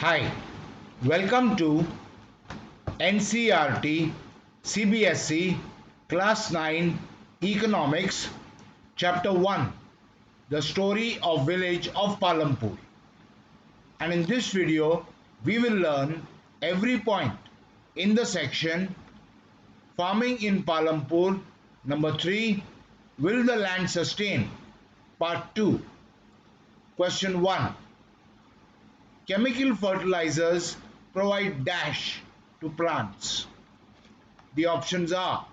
Hi, welcome to NCRT CBSE Class 9 Economics Chapter 1, The Story of Village of Palampur. And in this video, we will learn every point in the section Farming in Palampur. Number 3, Will the land sustain? Part 2. Question 1. Chemical fertilizers provide dash to plants. The options are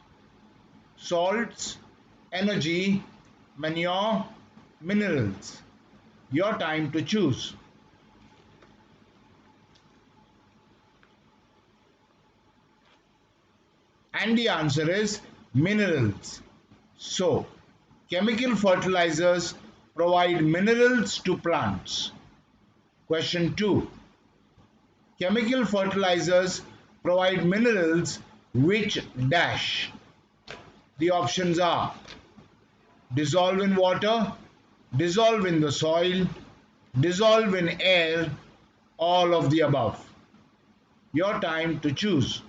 salts, energy, manure, minerals. Your time to choose. And the answer is minerals. So, chemical fertilizers provide minerals to plants. Question 2. Chemical fertilizers provide minerals which dash. The options are dissolve in water, dissolve in the soil, dissolve in air, all of the above. Your time to choose.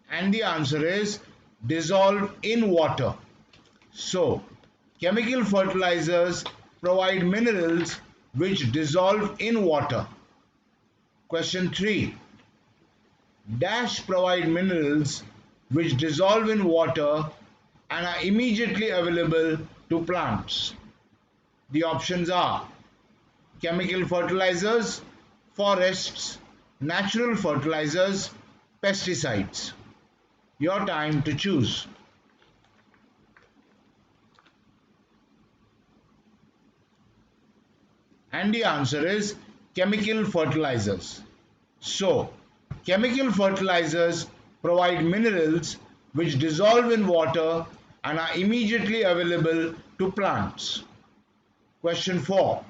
And the answer is dissolve in water. So, chemical fertilizers provide minerals which dissolve in water. Question 3. Dash provide minerals which dissolve in water and are immediately available to plants. The options are chemical fertilizers, forests, natural fertilizers, pesticides. Your time to choose. And the answer is chemical fertilizers. So, chemical fertilizers provide minerals which dissolve in water and are immediately available to plants. Question 4.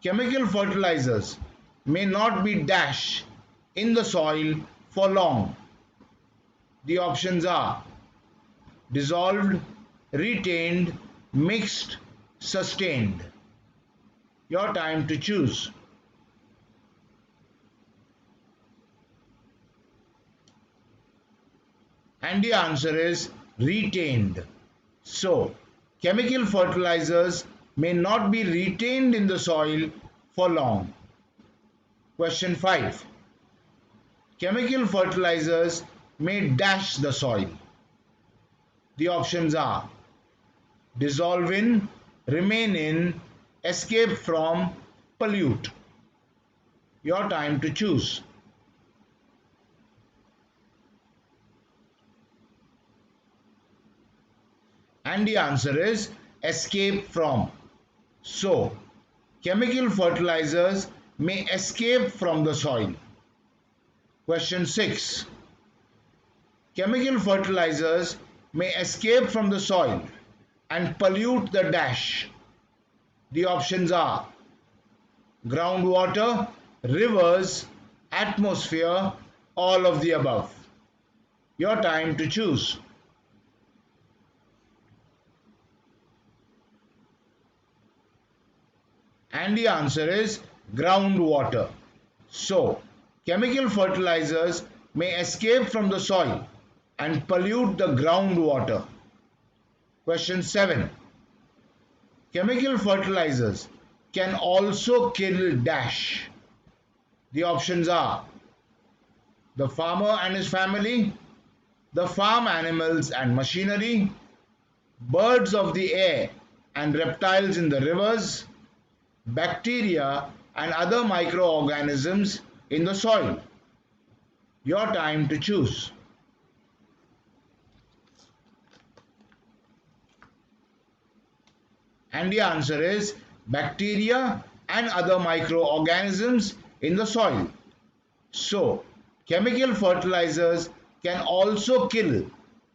Chemical fertilizers may not be dash in the soil for long. The options are dissolved, retained, mixed, sustained. Your time to choose. And the answer is retained. So, chemical fertilizers may not be retained in the soil for long. Question 5. Chemical fertilizers may dash the soil. The options are dissolve in, remain in, escape from, pollute. Your time to choose. And the answer is escape from. So, chemical fertilizers may escape from the soil. Question 6. Chemical fertilizers may escape from the soil and pollute the dash. The options are groundwater, rivers, atmosphere, all of the above. Your time to choose. And the answer is groundwater. So, chemical fertilizers may escape from the soil and pollute the groundwater. Question 7. Chemical fertilizers can also kill dash. The options are the farmer and his family, the farm animals and machinery, birds of the air and reptiles in the rivers, bacteria and other microorganisms in the soil. Your time to choose. And the answer is bacteria and other microorganisms in the soil. So, chemical fertilizers can also kill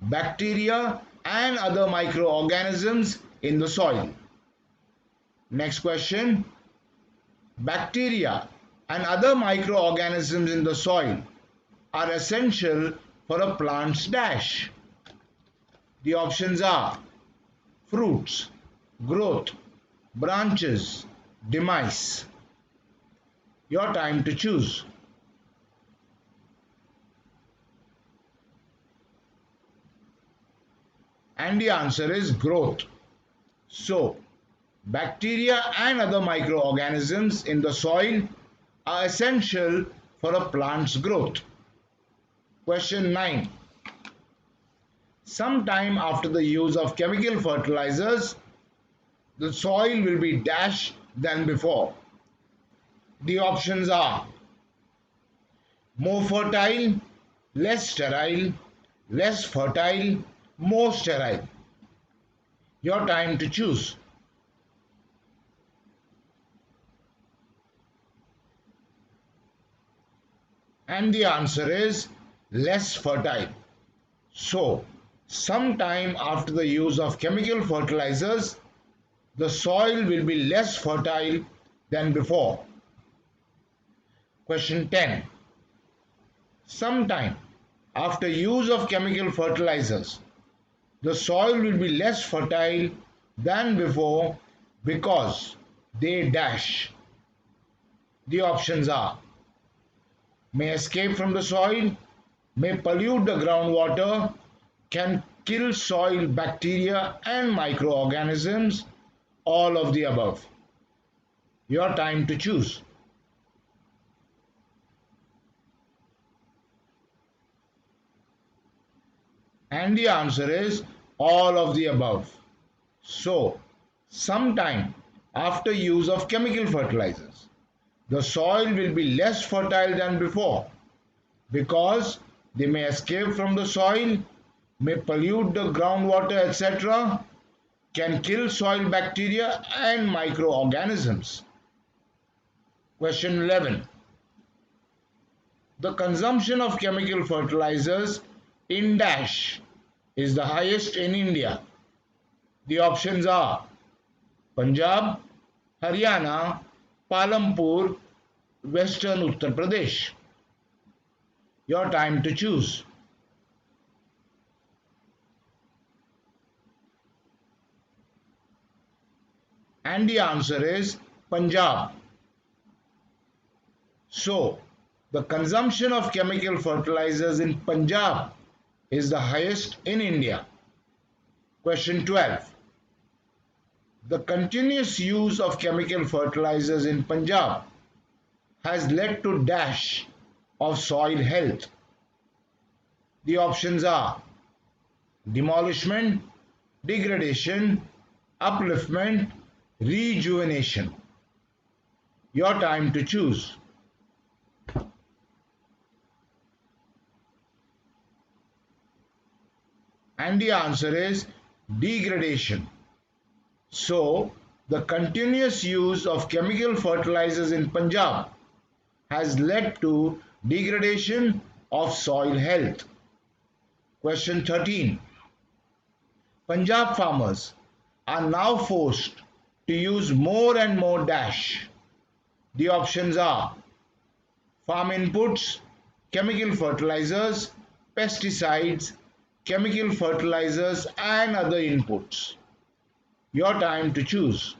bacteria and other microorganisms in the soil. Next question. Bacteria and other microorganisms in the soil are essential for a plant's dash. The options are fruits, growth, branches, demise. Your time to choose. And the answer is growth. So, bacteria and other microorganisms in the soil are essential for a plant's growth. Question 9. Sometime after the use of chemical fertilizers, the soil will be dash than before. The options are more fertile, less sterile, less fertile, more sterile. Your time to choose. And the answer is less fertile. So, sometime after the use of chemical fertilizers, the soil will be less fertile than before. Question 10. Sometime after use of chemical fertilizers, the soil will be less fertile than before because they dash. The options are may escape from the soil, may pollute the groundwater, can kill soil bacteria and microorganisms, all of the above. Your time to choose. And the answer is all of the above. So, sometime after use of chemical fertilizers, the soil will be less fertile than before because they may escape from the soil, may pollute the groundwater, etc., can kill soil bacteria and microorganisms. Question 11. The consumption of chemical fertilizers in dash is the highest in India. The options are Punjab, Haryana, Palampur, Western Uttar Pradesh. Your time to choose. And the answer is Punjab. So, the consumption of chemical fertilizers in Punjab is the highest in India. Question 12. The continuous use of chemical fertilizers in Punjab has led to dash of soil health. The options are demolishment, degradation, upliftment, rejuvenation. Your time to choose. And the answer is degradation. So, the continuous use of chemical fertilizers in Punjab has led to degradation of soil health. Question 13. Punjab farmers are now forced to use more and more dash. The options are farm inputs, chemical fertilizers, pesticides, chemical fertilizers and other inputs. Your time to choose.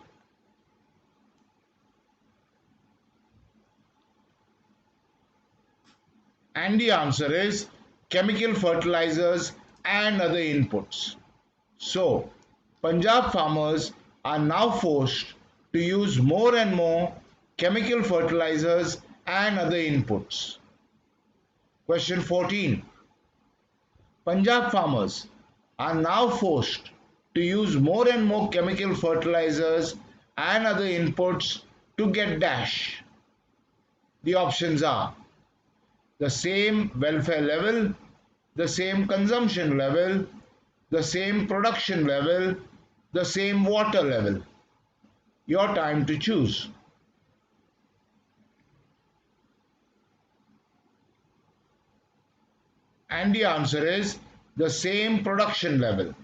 And the answer is chemical fertilizers and other inputs. So, Punjab farmers are now forced to use more and more chemical fertilizers and other inputs. Question 14. Punjab farmers are now forced to use more and more chemical fertilizers and other inputs to get dash. The options are the same welfare level, the same consumption level, the same production level, the same water level. Your time to choose. And the answer is the same production level.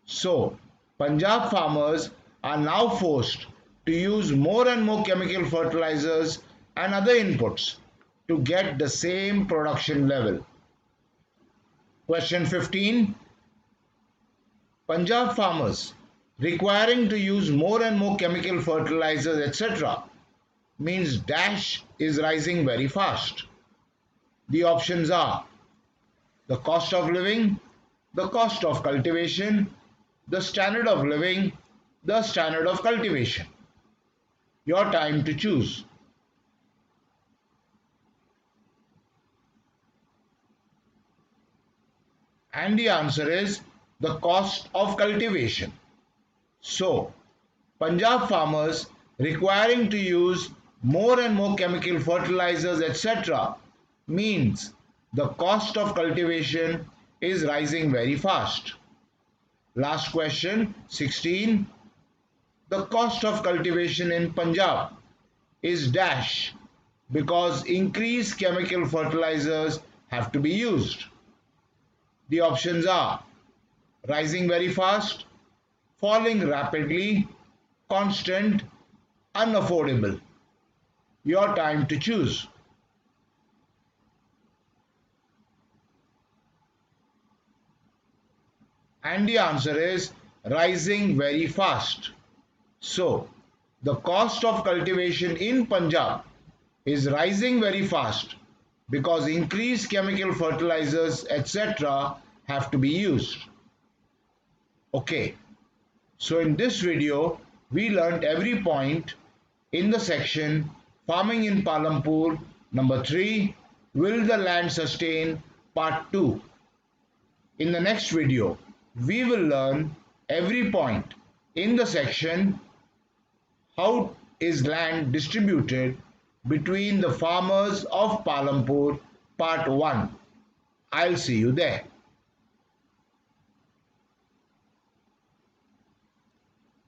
So, Punjab farmers are now forced to use more and more chemical fertilizers and other inputs to get the same production level. Question 15. Punjab farmers requiring to use more and more chemical fertilizers, etc., means dash is rising very fast. The options are the cost of living, the cost of cultivation, the standard of living, the standard of cultivation. Your time to choose. And the answer is the cost of cultivation. So, Punjab farmers requiring to use more and more chemical fertilizers, etc., means the cost of cultivation is rising very fast. Last question, 16. The cost of cultivation in Punjab is dash because increased chemical fertilizers have to be used. The options are rising very fast, falling rapidly, constant, unaffordable. Your time to choose. And the answer is rising very fast. So, the cost of cultivation in Punjab is rising very fast because increased chemical fertilizers, etc., have to be used. Okay, so in this video, we learnt every point in the section Farming in Palampur number 3, Will the Land Sustain part 2. In the next video, we will learn every point in the section How is land distributed between the farmers of Palampur part 1. I'll see you there.